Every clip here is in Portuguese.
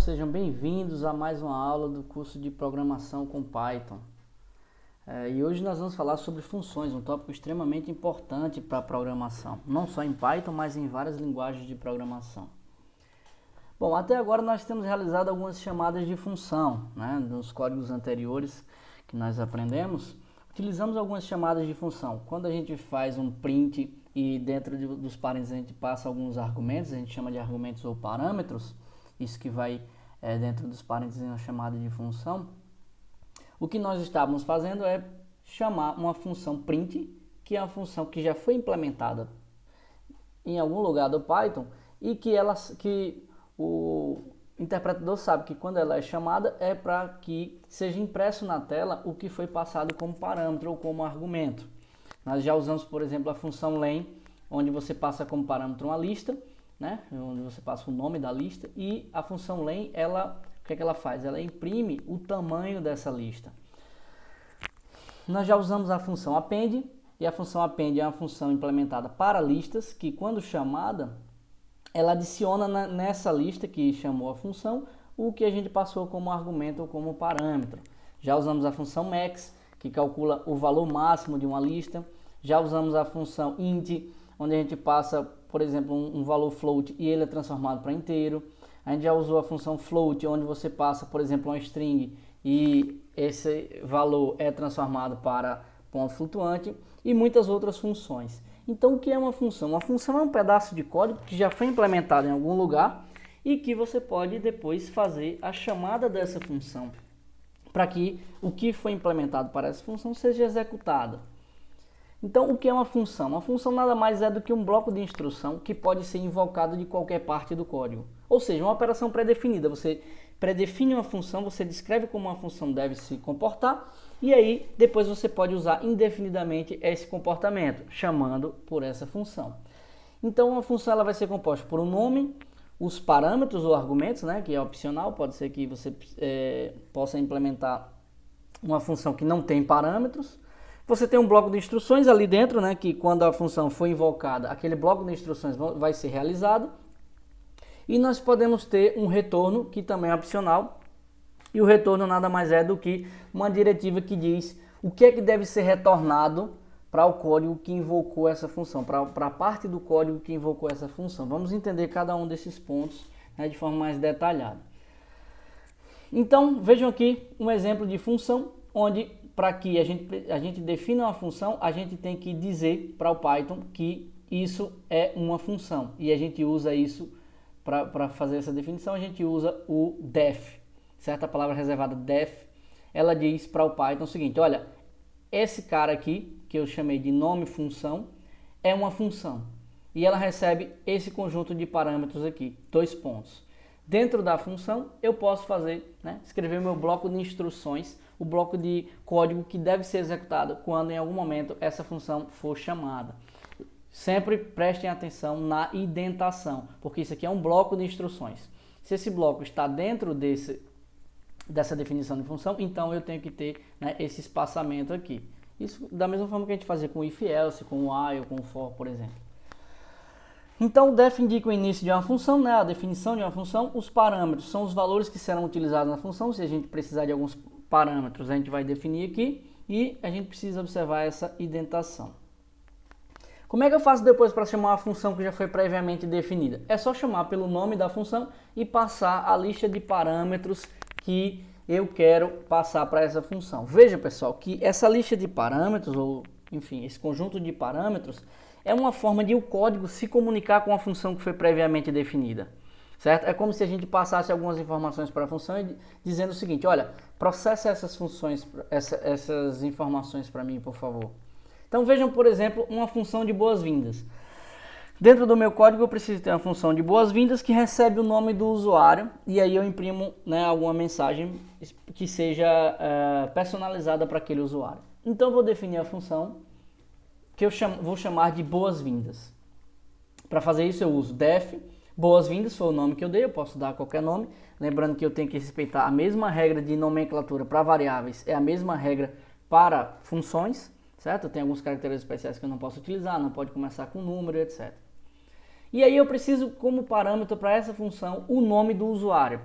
Sejam bem-vindos a mais uma aula do curso de Programação com Python. E hoje nós vamos falar sobre funções, um tópico extremamente importante para a programação, não só em Python, mas em várias linguagens de programação. Bom, até agora nós temos realizado algumas chamadas de função, né? Nos códigos anteriores que nós aprendemos, utilizamos algumas chamadas de função. Quando a gente faz um print e dentro dos parênteses a gente passa alguns argumentos, a gente chama de argumentos ou parâmetros, isso que vai dentro dos parênteses na chamada de função. O que nós estávamos fazendo é chamar uma função print, que é uma função que já foi implementada em algum lugar do Python e que o interpretador sabe que quando ela é chamada é para que seja impresso na tela o que foi passado como parâmetro ou como argumento. Nós já usamos, por exemplo, a função len, onde você passa como parâmetro uma lista, né? Onde você passa o nome da lista, e a função len, o que é que ela faz? Ela imprime o tamanho dessa lista. Nós já usamos a função append, e a função append é uma função implementada para listas, que quando chamada, ela adiciona nessa lista que chamou a função, o que a gente passou como argumento ou como parâmetro. Já usamos a função max, que calcula o valor máximo de uma lista. Já usamos a função int, onde a gente passa, por exemplo, um valor float e ele é transformado para inteiro. A gente já usou a função float, onde você passa, por exemplo, uma string e esse valor é transformado para ponto flutuante, e muitas outras funções. Então, o que é uma função? Uma função é um pedaço de código que já foi implementado em algum lugar e que você pode depois fazer a chamada dessa função para que o que foi implementado para essa função seja executado. Então, o que é uma função? Uma função nada mais é do que um bloco de instrução que pode ser invocado de qualquer parte do código. Ou seja, uma operação pré-definida. Você predefine uma função, você descreve como uma função deve se comportar, e aí depois você pode usar indefinidamente esse comportamento, chamando por essa função. Então, uma função ela vai ser composta por um nome, os parâmetros ou argumentos, né, que é opcional. Pode ser que você possa implementar uma função que não tem parâmetros. Você tem um bloco de instruções ali dentro, né, que quando a função for invocada, aquele bloco de instruções vai ser realizado. E nós podemos ter um retorno, que também é opcional. E o retorno nada mais é do que uma diretiva que diz o que é que deve ser retornado para o código que invocou essa função, para a parte do código que invocou essa função. Vamos entender cada um desses pontos, né, de forma mais detalhada. Então, vejam aqui um exemplo de função, onde para que a gente defina uma função, a gente tem que dizer para o Python que isso é uma função. E a gente usa isso, para fazer essa definição, a gente usa o def. Certa palavra reservada def, ela diz para o Python o seguinte: olha, esse cara aqui, que eu chamei de nome função, é uma função. E ela recebe esse conjunto de parâmetros aqui, 2 pontos. Dentro da função, eu posso fazer, né, escrever meu bloco de instruções, o bloco de código que deve ser executado quando em algum momento essa função for chamada. Sempre prestem atenção na indentação, porque isso aqui é um bloco de instruções. Se esse bloco está dentro dessa definição de função, então eu tenho que ter, né, esse espaçamento aqui. Isso da mesma forma que a gente fazia com o if else, com o while ou com o for, por exemplo. Então, o def indica o início de uma função, né, a definição de uma função. Os parâmetros são os valores que serão utilizados na função. Se a gente precisar de alguns parâmetros, a gente vai definir aqui, e a gente precisa observar essa indentação. Como é que eu faço depois para chamar uma função que já foi previamente definida? É só chamar pelo nome da função e passar a lista de parâmetros que eu quero passar para essa função. Veja, pessoal, que essa lista de parâmetros, ou enfim, esse conjunto de parâmetros, é uma forma de o código se comunicar com a função que foi previamente definida. Certo? É como se a gente passasse algumas informações para a função dizendo o seguinte: olha, processa essas funções, essas informações para mim, por favor. Então vejam, por exemplo, uma função de boas-vindas. Dentro do meu código eu preciso ter uma função de boas-vindas que recebe o nome do usuário, e aí eu imprimo, né, alguma mensagem que seja personalizada para aquele usuário. Então eu vou definir a função que eu vou chamar de boas-vindas. Para fazer isso eu uso def. Boas-vindas foi o nome que eu dei, eu posso dar qualquer nome. Lembrando que eu tenho que respeitar a mesma regra de nomenclatura para variáveis, é a mesma regra para funções, certo? Tem alguns caracteres especiais que eu não posso utilizar, não pode começar com número, etc. E aí eu preciso como parâmetro para essa função o nome do usuário.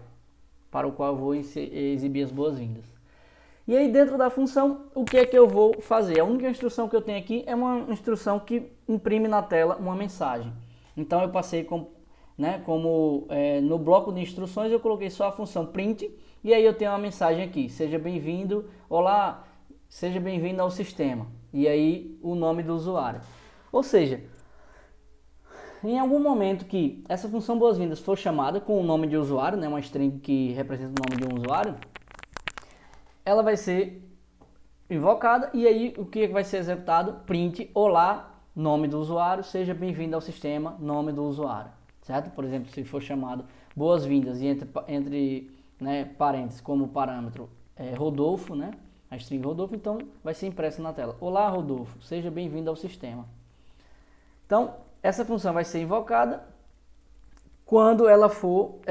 para o qual eu vou exibir as boas-vindas. E aí dentro da função, o que é que eu vou fazer? A única instrução que eu tenho aqui é uma instrução que imprime na tela uma mensagem. Então eu passei no bloco de instruções eu coloquei só a função print e aí eu tenho uma mensagem aqui, seja bem-vindo, olá, seja bem-vindo ao sistema. E aí o nome do usuário. Ou seja, em algum momento que essa função boas-vindas for chamada com o nome de usuário, né, uma string que representa o nome de um usuário, ela vai ser invocada e aí o que vai ser executado? Print, olá, nome do usuário, seja bem-vindo ao sistema, nome do usuário, certo? Por exemplo, se for chamado boas-vindas e entre parênteses como parâmetro Rodolfo, né? A string Rodolfo, então vai ser impressa na tela. Olá, Rodolfo, seja bem-vindo ao sistema. Então, essa função vai ser invocada. Quando ela for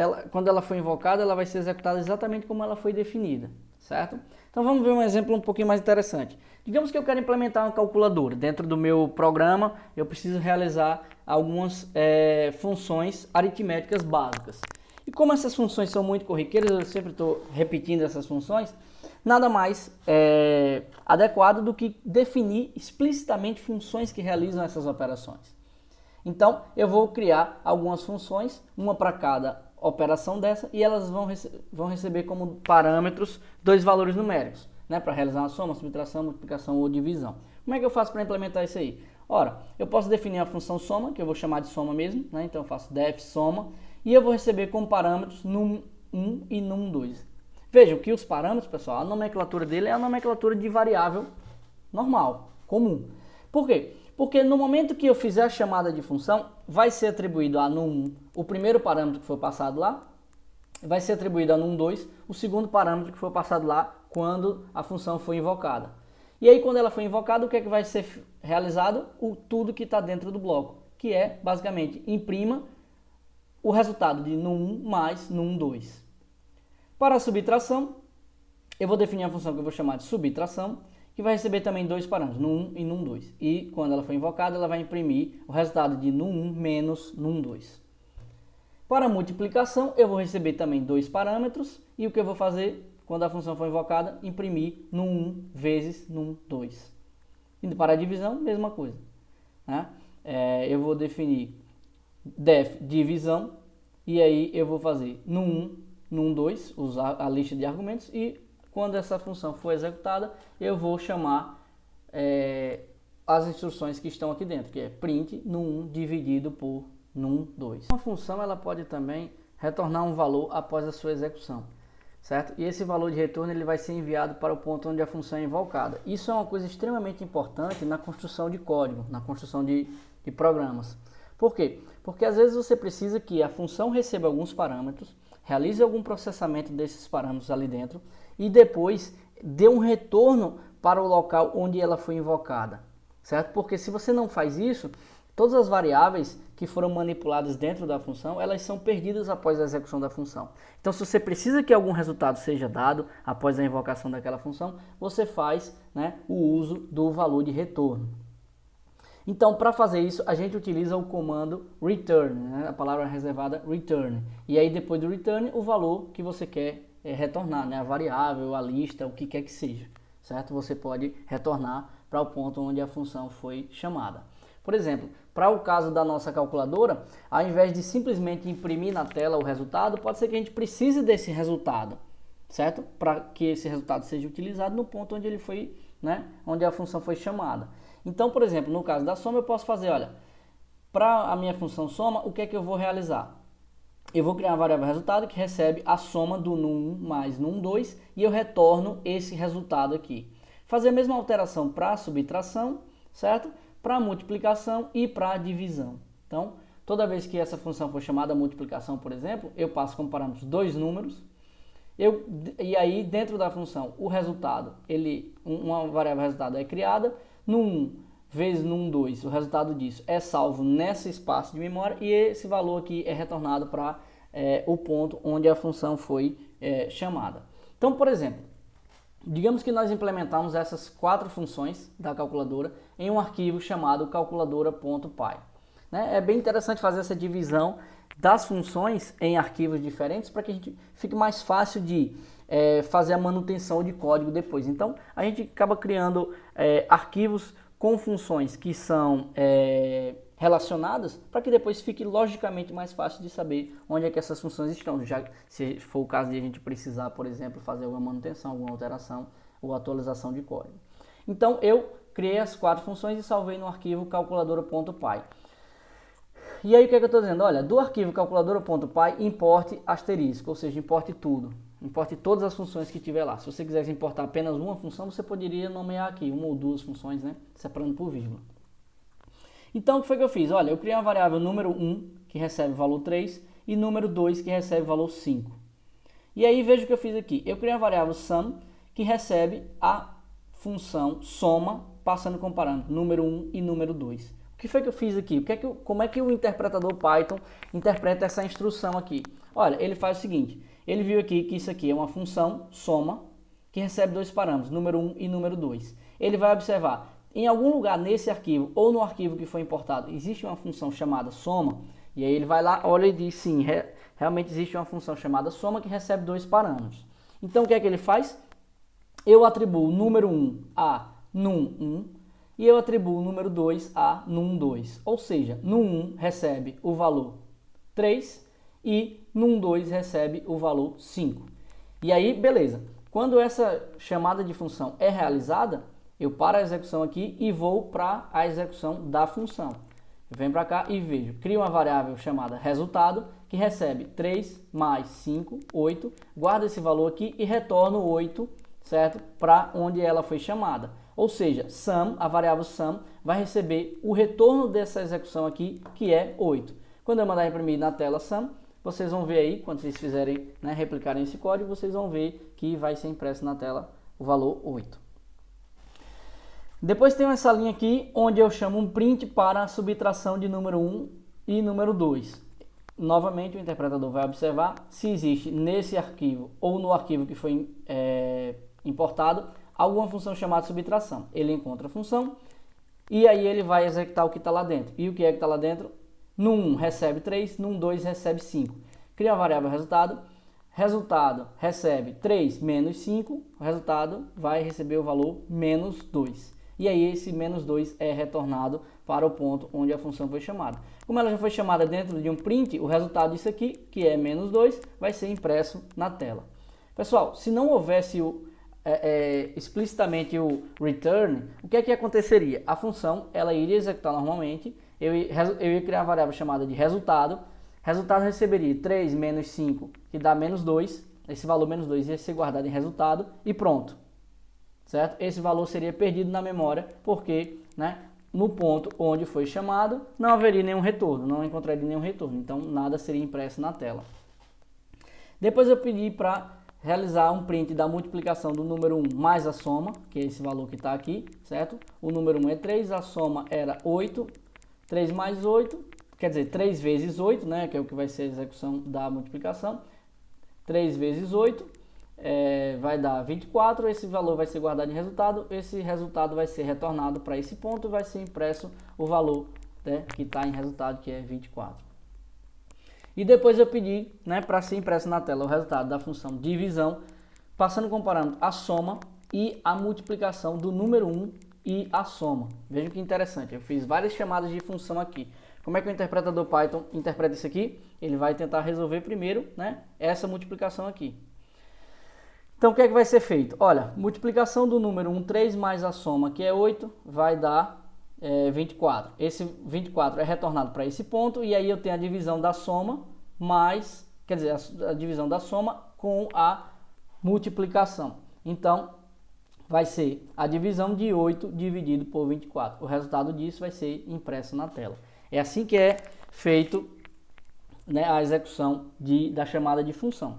invocada, ela vai ser executada exatamente como ela foi definida, certo? Então vamos ver um exemplo um pouquinho mais interessante. Digamos que eu quero implementar uma calculadora. Dentro do meu programa, eu preciso realizar algumas funções aritméticas básicas. E como essas funções são muito corriqueiras, eu sempre estou repetindo essas funções, nada mais adequado do que definir explicitamente funções que realizam essas operações. Então, eu vou criar algumas funções, uma para cada operação dessa, e elas vão receber como parâmetros dois valores numéricos, né, para realizar uma soma, subtração, multiplicação ou divisão. Como é que eu faço para implementar isso aí? Ora, eu posso definir a função soma, que eu vou chamar de soma mesmo, né, então eu faço def soma, e eu vou receber como parâmetros num1 e num2. Vejam que os parâmetros, pessoal, a nomenclatura dele é a nomenclatura de variável normal, comum. Por quê? Porque no momento que eu fizer a chamada de função, vai ser atribuído a num1 o primeiro parâmetro que foi passado lá, vai ser atribuído a num2 o segundo parâmetro que foi passado lá quando a função foi invocada. E aí quando ela foi invocada, o que é que vai ser realizado? Tudo que está dentro do bloco, que é basicamente imprima o resultado de num1 mais num2. Para a subtração, eu vou definir a função que eu vou chamar de subtração, que vai receber também dois parâmetros, num1 e num2. E quando ela for invocada, ela vai imprimir o resultado de num1 menos num2. Para a multiplicação, eu vou receber também dois parâmetros, e o que eu vou fazer quando a função for invocada? Imprimir num1 vezes num2. E para a divisão, mesma coisa, né? Eu vou definir def divisão, e aí eu vou fazer num1, num2, usar a lista de argumentos, e quando essa função for executada, eu vou chamar as instruções que estão aqui dentro, que é print num1 dividido por num2. Uma função ela pode também retornar um valor após a sua execução, certo? E esse valor de retorno ele vai ser enviado para o ponto onde a função é invocada. Isso é uma coisa extremamente importante na construção de código, na construção de programas. Por quê? Porque às vezes você precisa que a função receba alguns parâmetros, realize algum processamento desses parâmetros ali dentro e depois dê um retorno para o local onde ela foi invocada, certo? Porque se você não faz isso, todas as variáveis que foram manipuladas dentro da função, elas são perdidas após a execução da função. Então, se você precisa que algum resultado seja dado após a invocação daquela função, você faz, o uso do valor de retorno. Então, para fazer isso, a gente utiliza o comando return, a palavra reservada return. E aí, depois do return, o valor que você quer retornar, a variável, a lista, o que quer que seja, certo? Você pode retornar para o ponto onde a função foi chamada. Por exemplo, para o caso da nossa calculadora, ao invés de simplesmente imprimir na tela o resultado, pode ser que a gente precise desse resultado, certo? Para que esse resultado seja utilizado no ponto onde ele foi, onde a função foi chamada. Então, por exemplo, no caso da soma, eu posso fazer, olha, para a minha função soma, o que é que eu vou realizar? Eu vou criar uma variável resultado que recebe a soma do num1 mais num2 e eu retorno esse resultado aqui. Fazer a mesma alteração para a subtração, certo? Para a multiplicação e para a divisão. Então, toda vez que essa função for chamada multiplicação, por exemplo, eu passo como parâmetros dois números. E aí, dentro da função, o resultado, uma variável resultado é criada. Num1 vezes num2, o resultado disso é salvo nesse espaço de memória e esse valor aqui é retornado para o ponto onde a função foi chamada. Então, por exemplo, digamos que nós implementamos essas quatro funções da calculadora em um arquivo chamado calculadora.py. É bem interessante fazer essa divisão das funções em arquivos diferentes para que a gente fique mais fácil de fazer a manutenção de código depois. Então, a gente acaba criando arquivos com funções que são relacionadas para que depois fique logicamente mais fácil de saber onde é que essas funções estão, já se for o caso de a gente precisar, por exemplo, fazer alguma manutenção, alguma alteração ou atualização de código. Então, eu criei as 4 funções e salvei no arquivo calculadora.py. E aí o que é que eu estou dizendo? Olha, do arquivo calculadora.py importe asterisco, ou seja, importe tudo. Importe todas as funções que tiver lá. Se você quisesse importar apenas uma função, você poderia nomear aqui uma ou duas funções, né? Separando por vírgula. Então, o que foi que eu fiz? Olha, eu criei uma variável número 1, que recebe o valor 3, e número 2, que recebe o valor 5. E aí, veja o que eu fiz aqui. Eu criei uma variável sum, que recebe a função soma, passando e comparando número 1 e número 2. O que foi que eu fiz aqui? Como é que o interpretador Python interpreta essa instrução aqui? Olha, ele faz o seguinte, ele viu aqui que isso aqui é uma função soma, que recebe 2 parâmetros, número 1 e número 2. Ele vai observar, em algum lugar nesse arquivo, ou no arquivo que foi importado, existe uma função chamada soma, e aí ele vai lá, olha e diz, sim, realmente existe uma função chamada soma que recebe 2 parâmetros. Então, o que é que ele faz? Eu atribuo o número 1 a num1, e eu atribuo o número 2 a num2. Ou seja, num1 recebe o valor 3 e num2 recebe o valor 5. E aí, beleza. Quando essa chamada de função é realizada, eu paro a execução aqui e vou para a execução da função. Eu venho para cá e vejo, crio uma variável chamada resultado, que recebe 3 mais 5, 8, guarda esse valor aqui e retorno 8, certo? Para onde ela foi chamada. Ou seja, sum, a variável sum, vai receber o retorno dessa execução aqui, que é 8. Quando eu mandar imprimir na tela sum, vocês vão ver aí, quando vocês fizerem, né, replicarem esse código, vocês vão ver que vai ser impresso na tela o valor 8. Depois tem essa linha aqui, onde eu chamo um print para a subtração de número 1 e número 2. Novamente, o interpretador vai observar se existe nesse arquivo ou no arquivo que foi importado alguma função chamada subtração. Ele encontra a função e aí ele vai executar o que está lá dentro. E o que é que está lá dentro? Num1 recebe 3, num2 recebe 5. Cria a variável resultado. Resultado recebe 3 menos 5. O resultado vai receber o valor menos 2. E aí esse menos 2 é retornado para o ponto onde a função foi chamada. Como ela já foi chamada dentro de um print, o resultado disso aqui, que é menos 2, vai ser impresso na tela. Pessoal, se não houvesse explicitamente o return, o que é que aconteceria? A função ela iria executar normalmente, eu ia criar uma variável chamada de resultado, resultado receberia 3 menos 5, que dá menos 2, esse valor menos 2 ia ser guardado em resultado e pronto, certo? Esse valor seria perdido na memória, porque, né, no ponto onde foi chamado, não haveria nenhum retorno, não encontraria nenhum retorno, então nada seria impresso na tela. Depois eu pedi para realizar um print da multiplicação do número 1 mais a soma, que é esse valor que está aqui, certo? O número 1 é 3, a soma era 8, 3 mais 8, quer dizer, 3 vezes 8, né, que é o que vai ser a execução da multiplicação. 3 vezes 8 vai dar 24, esse valor vai ser guardado em resultado, esse resultado vai ser retornado para esse ponto, vai ser impresso o valor, né, que está em resultado, que é 24. E depois eu pedi, né, para ser impresso na tela o resultado da função divisão, passando comparando a soma e a multiplicação do número 1 e a soma. Vejam que interessante, eu fiz várias chamadas de função aqui. Como é que o interpretador Python interpreta isso aqui? Ele vai tentar resolver primeiro, né, essa multiplicação aqui. Então o que é que vai ser feito? Olha, multiplicação do número 1, 3 mais a soma, que é 8, vai dar 24. Esse 24 é retornado para esse ponto e aí eu tenho a divisão da soma mais, quer dizer, a divisão da soma com a multiplicação. Então, vai ser a divisão de 8 dividido por 24. O resultado disso vai ser impresso na tela. É assim que é feito, né, a execução da chamada de função.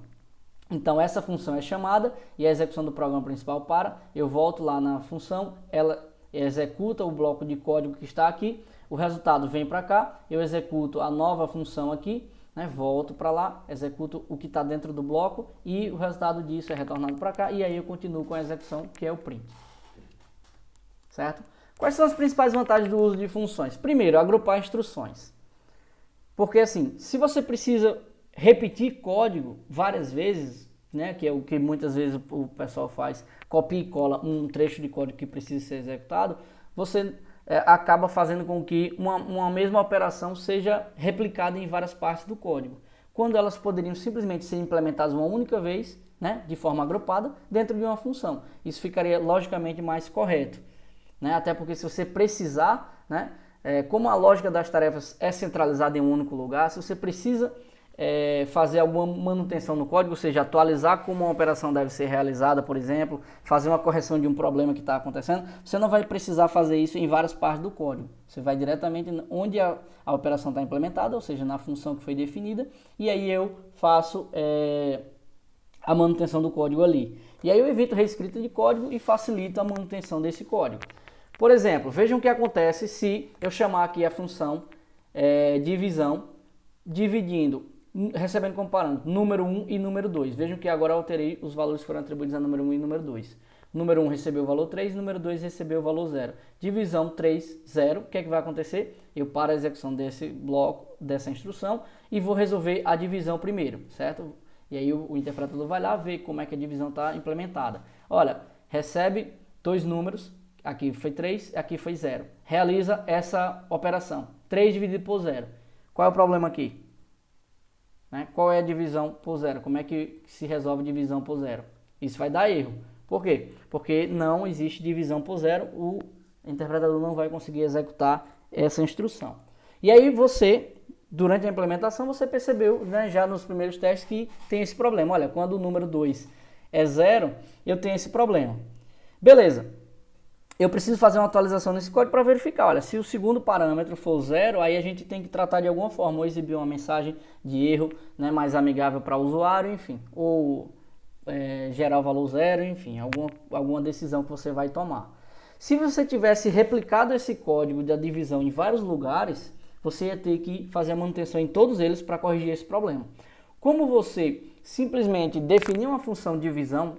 Então, essa função é chamada e a execução do programa principal para. Eu volto lá na função, ela executa o bloco de código que está aqui, o resultado vem para cá, eu executo a nova função aqui, né, volto para lá, executo o que está dentro do bloco e o resultado disso é retornado para cá e aí eu continuo com a execução, que é o print. Certo? Quais são as principais vantagens do uso de funções? Primeiro, agrupar instruções. Porque assim, se você precisa repetir código várias vezes, né, que é o que muitas vezes o pessoal faz, copia e cola um trecho de código que precisa ser executado, você acaba fazendo com que uma mesma operação seja replicada em várias partes do código, quando elas poderiam simplesmente ser implementadas uma única vez, né, de forma agrupada, dentro de uma função. Isso ficaria logicamente mais correto, né, até porque se você precisar, né, como a lógica das tarefas é centralizada em um único lugar, se você precisa fazer alguma manutenção no código, ou seja, atualizar como uma operação deve ser realizada, por exemplo, fazer uma correção de um problema que está acontecendo, você não vai precisar fazer isso em várias partes do código. Você vai diretamente onde a operação está implementada, ou seja, na função que foi definida, e aí eu faço a manutenção do código ali. E aí eu evito reescrita de código e facilito a manutenção desse código. Por exemplo, vejam o que acontece se eu chamar aqui a função divisão, dividindo, recebendo como parâmetro número 1 e número 2. Vejam que agora eu alterei, os valores foram atribuídos a número 1 e número 2. Número 1 recebeu o valor 3, número 2 recebeu o valor 0. Divisão 3, 0. O que é que vai acontecer? Eu paro a execução desse bloco, dessa instrução, e vou resolver a divisão primeiro, certo? E aí o interpretador vai lá ver como é que a divisão está implementada. Olha, recebe dois números, aqui foi 3, aqui foi 0. Realiza essa operação. 3 dividido por 0. Qual é o problema aqui? Qual é a divisão por 0? Como é que se resolve divisão por 0? Isso vai dar erro. Por quê? Porque não existe divisão por 0, o interpretador não vai conseguir executar essa instrução. E aí você, durante a implementação, você percebeu, né, já nos primeiros testes que tem esse problema. Olha, quando o número 2 é 0, eu tenho esse problema. Beleza. Eu preciso fazer uma atualização nesse código para verificar. Olha, se o segundo parâmetro for 0, aí a gente tem que tratar de alguma forma, ou exibir uma mensagem de erro, né, mais amigável para o usuário, enfim, ou gerar o valor 0, enfim, alguma decisão que você vai tomar. Se você tivesse replicado esse código da divisão em vários lugares, você ia ter que fazer a manutenção em todos eles para corrigir esse problema. Como você simplesmente definiu uma função de divisão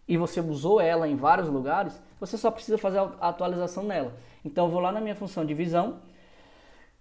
e você usou ela em vários lugares, você só precisa fazer a atualização nela. Então eu vou lá na minha função divisão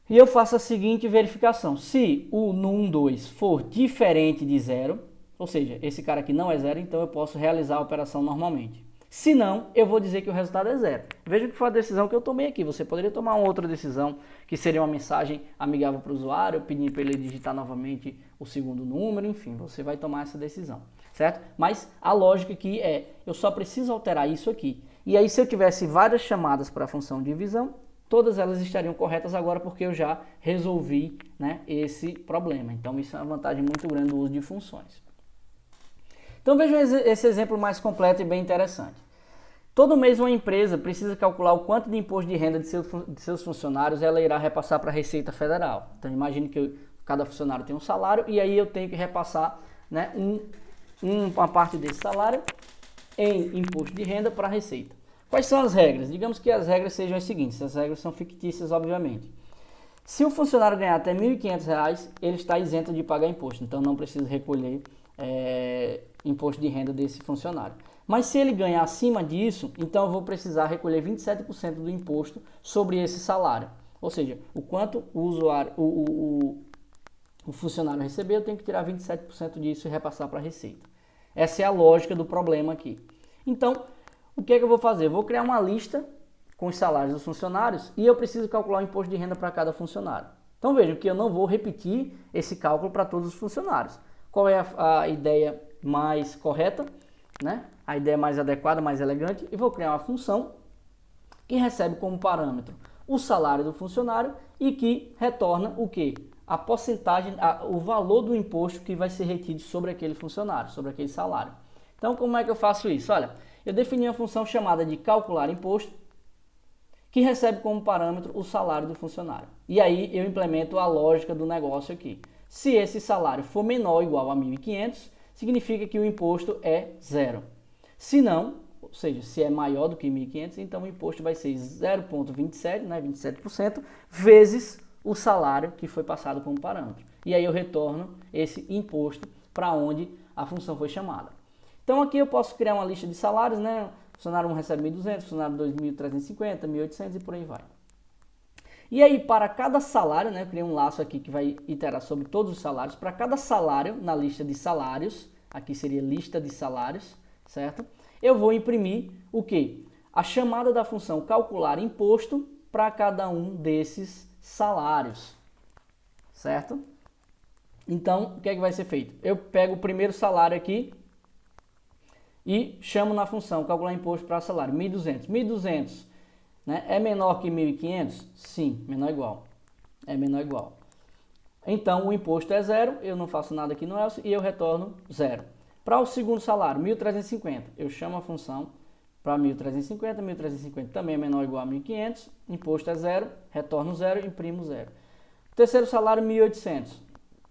e eu faço a seguinte verificação. Se o num2 for diferente de 0, ou seja, esse cara aqui não é 0, então eu posso realizar a operação normalmente. Se não, eu vou dizer que o resultado é 0. Veja que foi a decisão que eu tomei aqui. Você poderia tomar uma outra decisão, que seria uma mensagem amigável para o usuário, pedir para ele digitar novamente o segundo número, enfim, você vai tomar essa decisão, certo? Mas a lógica aqui eu só preciso alterar isso aqui. E aí se eu tivesse várias chamadas para a função divisão, todas elas estariam corretas agora porque eu já resolvi, né, esse problema. Então isso é uma vantagem muito grande do uso de funções. Então vejam esse exemplo mais completo e bem interessante. Todo mês uma empresa precisa calcular o quanto de imposto de renda de seus funcionários ela irá repassar para a Receita Federal. Então imagine que cada funcionário tem um salário e aí eu tenho que repassar, né, uma parte desse salário em imposto de renda para a Receita. Quais são as regras? Digamos que as regras sejam as seguintes, as regras são fictícias, obviamente. Se o funcionário ganhar até R$ 1.500, ele está isento de pagar imposto, então não precisa recolher imposto de renda desse funcionário. Mas se ele ganhar acima disso, então eu vou precisar recolher 27% do imposto sobre esse salário. Ou seja, o quanto o funcionário receber, eu tenho que tirar 27% disso e repassar para a Receita. Essa é a lógica do problema aqui. Então, o que é que eu vou fazer? Eu vou criar uma lista com os salários dos funcionários e eu preciso calcular o imposto de renda para cada funcionário. Então vejam que eu não vou repetir esse cálculo para todos os funcionários. Qual é a ideia mais correta, né? A ideia mais adequada, mais elegante? Eu vou criar uma função que recebe como parâmetro o salário do funcionário e que retorna o quê? A porcentagem, o valor do imposto que vai ser retido sobre aquele funcionário, sobre aquele salário. Então, como é que eu faço isso? Olha, eu defini uma função chamada de calcular imposto, que recebe como parâmetro o salário do funcionário. E aí eu implemento a lógica do negócio aqui. Se esse salário for menor ou igual a 1.500, significa que o imposto é 0. Se não, ou seja, se é maior do que 1.500, então o imposto vai ser 0,27, né, 27%, vezes o salário que foi passado como parâmetro. E aí eu retorno esse imposto para onde a função foi chamada. Então aqui eu posso criar uma lista de salários, né? Funcionário 1 recebe 1.200, funcionário 2 1.350, 1.800 e por aí vai. E aí, para cada salário, né, eu criei um laço aqui que vai iterar sobre todos os salários. Para cada salário, na lista de salários, aqui seria lista de salários, certo? Eu vou imprimir o quê? A chamada da função calcular imposto para cada um desses salários, certo? Então, o que é que vai ser feito? Eu pego o primeiro salário aqui e chamo na função calcular imposto para salário, 1.200. 1.200, né, é menor que 1.500? Sim, menor ou igual. É menor ou igual. Então, o imposto é zero, eu não faço nada aqui no else e eu retorno zero. Para o segundo salário, 1.350, eu chamo a função para 1.350, 1.350 também é menor ou igual a 1.500, imposto é zero, retorno zero, imprimo zero. Terceiro salário, 1.800.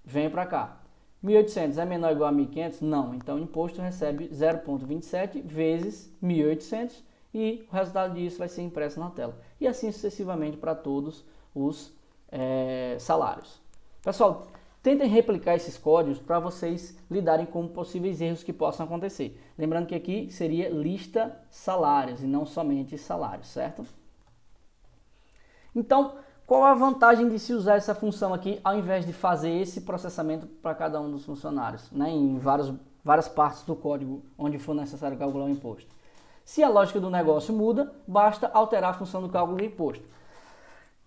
Vem para cá. 1.800 é menor ou igual a 1.500? Não. Então, o imposto recebe 0,27 vezes 1.800 e o resultado disso vai ser impresso na tela. E assim sucessivamente para todos os salários. Pessoal, tentem replicar esses códigos para vocês lidarem com possíveis erros que possam acontecer. Lembrando que aqui seria lista salários e não somente salários, certo? Então, qual a vantagem de se usar essa função aqui, ao invés de fazer esse processamento para cada um dos funcionários, né, em várias partes do código onde for necessário calcular o imposto? Se a lógica do negócio muda, basta alterar a função do cálculo do imposto.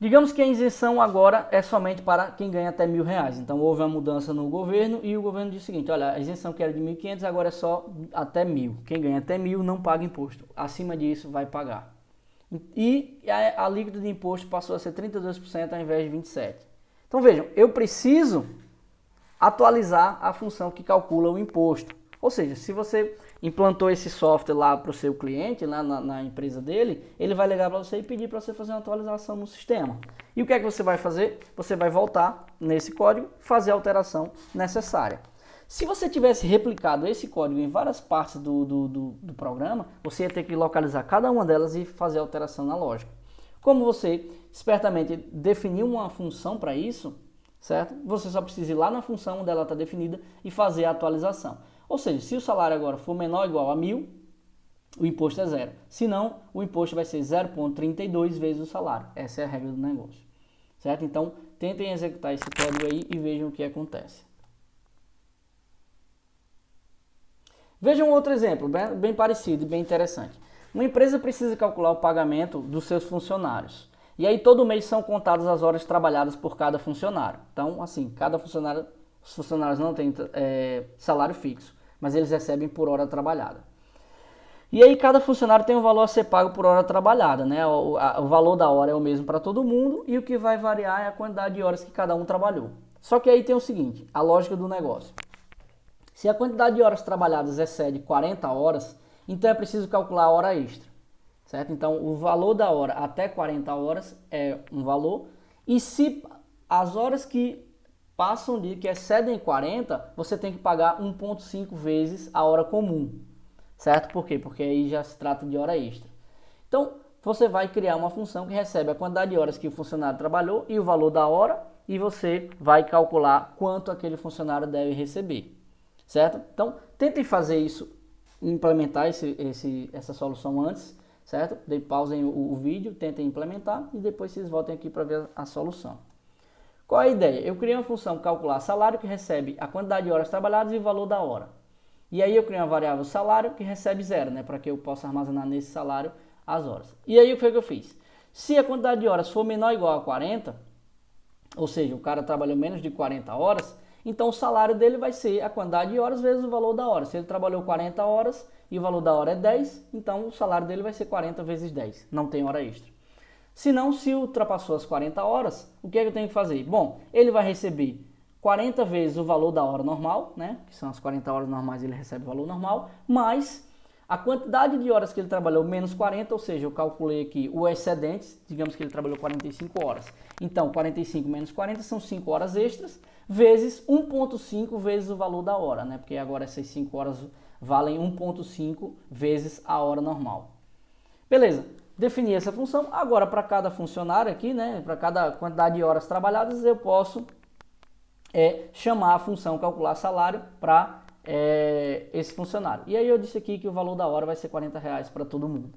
Digamos que a isenção agora é somente para quem ganha até R$1.000. Então, houve uma mudança no governo e o governo disse o seguinte, olha, a isenção que era de 1.500 agora é só até 1.000. Quem ganha até 1.000 não paga imposto. Acima disso, vai pagar. E a alíquota de imposto passou a ser 32% ao invés de 27%. Então vejam, eu preciso atualizar a função que calcula o imposto. Ou seja, se você implantou esse software lá para o seu cliente, lá na empresa dele, ele vai ligar para você e pedir para você fazer uma atualização no sistema. E o que é que você vai fazer? Você vai voltar nesse código e fazer a alteração necessária. Se você tivesse replicado esse código em várias partes do programa, você ia ter que localizar cada uma delas e fazer a alteração na lógica. Como você espertamente definiu uma função para isso, certo? Você só precisa ir lá na função onde ela está definida e fazer a atualização. Ou seja, se o salário agora for menor ou igual a 1.000, o imposto é zero. Se não, o imposto vai ser 0,32 vezes o salário. Essa é a regra do negócio, certo? Então, tentem executar esse código aí e vejam o que acontece. Vejam outro exemplo, bem parecido e bem interessante. Uma empresa precisa calcular o pagamento dos seus funcionários. E aí todo mês são contadas as horas trabalhadas por cada funcionário. Então, assim, cada funcionário, os funcionários não têm salário fixo, mas eles recebem por hora trabalhada. E aí cada funcionário tem um valor a ser pago por hora trabalhada, né? O valor da hora é o mesmo para todo mundo e o que vai variar é a quantidade de horas que cada um trabalhou. Só que aí tem o seguinte, a lógica do negócio. Se a quantidade de horas trabalhadas excede 40 horas, então é preciso calcular a hora extra, certo? Então, o valor da hora até 40 horas é um valor, e se as horas que passam que excedem 40, você tem que pagar 1,5 vezes a hora comum, certo? Por quê? Porque aí já se trata de hora extra. Então, você vai criar uma função que recebe a quantidade de horas que o funcionário trabalhou e o valor da hora, e você vai calcular quanto aquele funcionário deve receber. Certo? Então, tentem fazer isso, implementar essa solução antes, certo? Pausem o vídeo, tentem implementar e depois vocês voltem aqui para ver a solução. Qual é a ideia? Eu criei uma função calcular salário que recebe a quantidade de horas trabalhadas e o valor da hora. E aí eu criei uma variável salário que recebe zero, né? Para que eu possa armazenar nesse salário as horas. E aí o que foi que eu fiz? Se a quantidade de horas for menor ou igual a 40, ou seja, o cara trabalhou menos de 40 horas, então o salário dele vai ser a quantidade de horas vezes o valor da hora. Se ele trabalhou 40 horas e o valor da hora é 10, então o salário dele vai ser 40 vezes 10, não tem hora extra. Se não, se ultrapassou as 40 horas, o que é que eu tenho que fazer? Bom, ele vai receber 40 vezes o valor da hora normal, né? Que são as 40 horas normais, ele recebe o valor normal, mais a quantidade de horas que ele trabalhou menos 40, ou seja, eu calculei aqui o excedente, digamos que ele trabalhou 45 horas. Então, 45 menos 40 são 5 horas extras, vezes 1,5 vezes o valor da hora, né? Porque agora essas 5 horas valem 1,5 vezes a hora normal. Beleza, defini essa função. Agora, para cada funcionário aqui, né? Para cada quantidade de horas trabalhadas, eu posso chamar a função calcular salário para esse funcionário. E aí eu disse aqui que o valor da hora vai ser R$40 para todo mundo,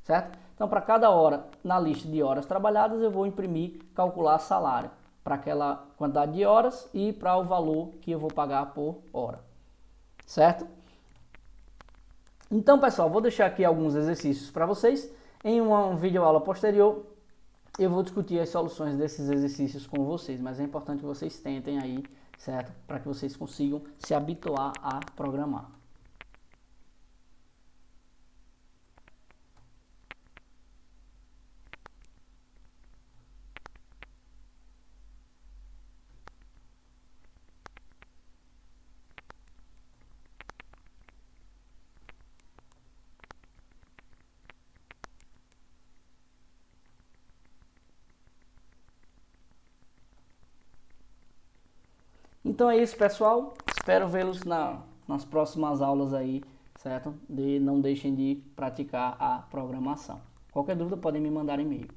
certo? Então, para cada hora na lista de horas trabalhadas, eu vou imprimir, calcular salário para aquela quantidade de horas e para o valor que eu vou pagar por hora, certo? Então, pessoal, vou deixar aqui alguns exercícios para vocês. Em uma videoaula posterior, eu vou discutir as soluções desses exercícios com vocês, mas é importante que vocês tentem aí, certo? Para que vocês consigam se habituar a programar. Então é isso, pessoal. Espero vê-los nas próximas aulas aí, certo? Não deixem de praticar a programação. Qualquer dúvida podem me mandar e-mail.